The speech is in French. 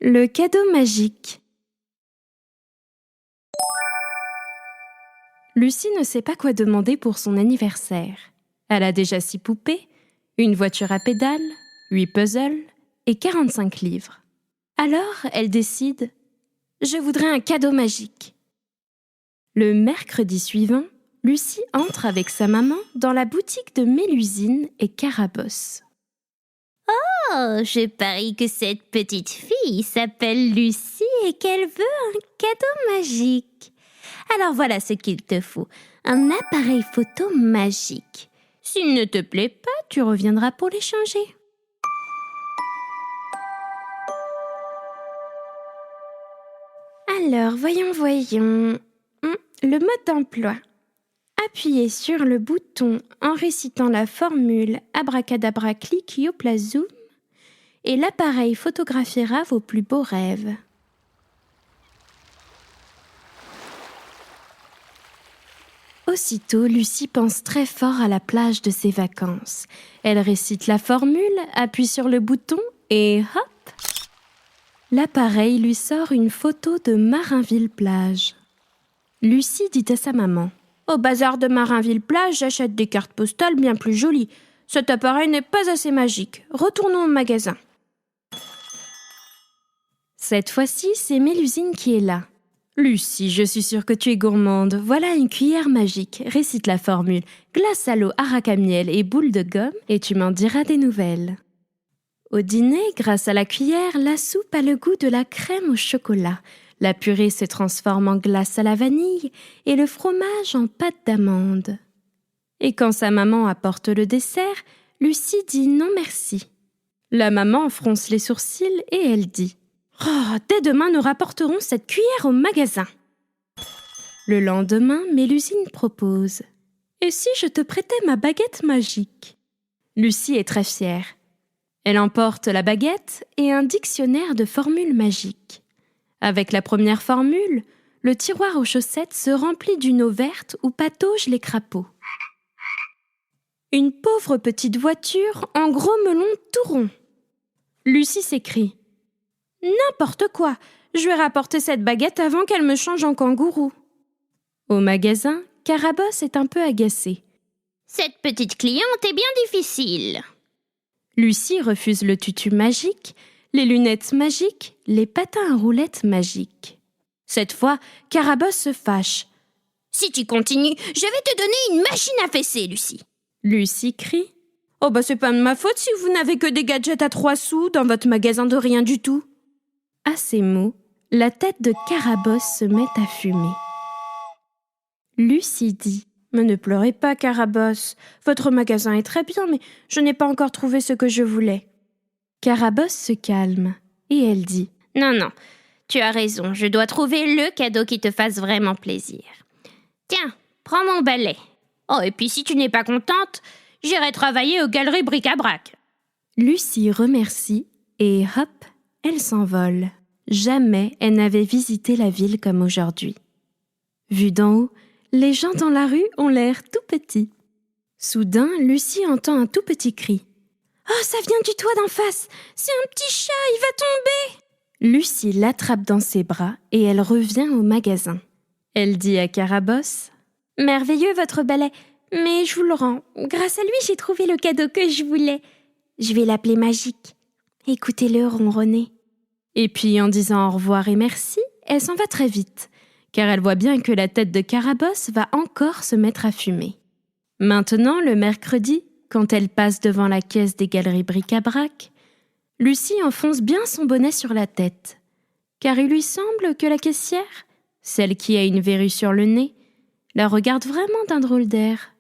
Le cadeau magique. Lucie ne sait pas quoi demander pour son anniversaire. Elle a déjà 6 poupées, une voiture à pédales, 8 puzzles et 45 livres. Alors, elle décide « Je voudrais un cadeau magique ». Le mercredi suivant, Lucie entre avec sa maman dans la boutique de Mélusine et Carabosse. Oh, je parie que cette petite fille s'appelle Lucie et qu'elle veut un cadeau magique. Alors voilà ce qu'il te faut, un appareil photo magique. S'il ne te plaît pas, tu reviendras pour l'échanger. Alors, voyons. Le mode d'emploi. Appuyez sur le bouton en récitant la formule abracadabra clic yopla zoom et l'appareil photographiera vos plus beaux rêves. Aussitôt, Lucie pense très fort à la plage de ses vacances. Elle récite la formule, appuie sur le bouton et hop! L'appareil lui sort une photo de Marinville-Plage. Lucie dit à sa maman « Au bazar de Marinville-Plage, j'achète des cartes postales bien plus jolies. Cet appareil n'est pas assez magique. Retournons au magasin. » Cette fois-ci, c'est Mélusine qui est là. « Lucie, je suis sûre que tu es gourmande. Voilà une cuillère magique. Récite la formule. Glace à l'eau, arac à miel et boule de gomme et tu m'en diras des nouvelles. » Au dîner, grâce à la cuillère, la soupe a le goût de la crème au chocolat. La purée se transforme en glace à la vanille et le fromage en pâte d'amande. Et quand sa maman apporte le dessert, Lucie dit non merci. La maman fronce les sourcils et elle dit « Oh, dès demain, nous rapporterons cette cuillère au magasin. » Le lendemain, Mélusine propose « Et si je te prêtais ma baguette magique ?» Lucie est très fière. Elle emporte la baguette et un dictionnaire de formules magiques. Avec la première formule, le tiroir aux chaussettes se remplit d'une eau verte où pataugent les crapauds. Une pauvre petite voiture en gros melon tout rond. Lucie s'écrie « N'importe quoi, je vais rapporter cette baguette avant qu'elle me change en kangourou. » Au magasin, Carabosse est un peu agacée. « Cette petite cliente est bien difficile. » Lucie refuse le tutu magique, les lunettes magiques, les patins à roulettes magiques. Cette fois, Carabosse se fâche. « Si tu continues, je vais te donner une machine à fesser, Lucie. » Lucie crie. « Oh c'est pas de ma faute si vous n'avez que des gadgets à 3 sous dans votre magasin de rien du tout. » À ces mots, la tête de Carabosse se met à fumer. Lucie dit « Mais ne pleurez pas, Carabosse. Votre magasin est très bien, mais je n'ai pas encore trouvé ce que je voulais. » Carabosse se calme et elle dit « Non, tu as raison, je dois trouver le cadeau qui te fasse vraiment plaisir. Tiens, prends mon balai. Oh, et puis si tu n'es pas contente, j'irai travailler aux galeries bric-à-brac. » Lucie remercie et hop, elle s'envole. Jamais elle n'avait visité la ville comme aujourd'hui. Vue d'en haut, les gens dans la rue ont l'air tout petits. Soudain, Lucie entend un tout petit cri. « Oh, ça vient du toit d'en face! C'est un petit chat, il va tomber !» Lucie l'attrape dans ses bras et elle revient au magasin. Elle dit à Carabosse « Merveilleux votre balai, mais je vous le rends. Grâce à lui, j'ai trouvé le cadeau que je voulais. Je vais l'appeler magique. Écoutez-le ronronner. » Et puis, en disant au revoir et merci, elle s'en va très vite, car elle voit bien que la tête de Carabosse va encore se mettre à fumer. Maintenant, le mercredi, quand elle passe devant la caisse des galeries bric-à-brac, Lucie enfonce bien son bonnet sur la tête, car il lui semble que la caissière, celle qui a une verrue sur le nez, la regarde vraiment d'un drôle d'air.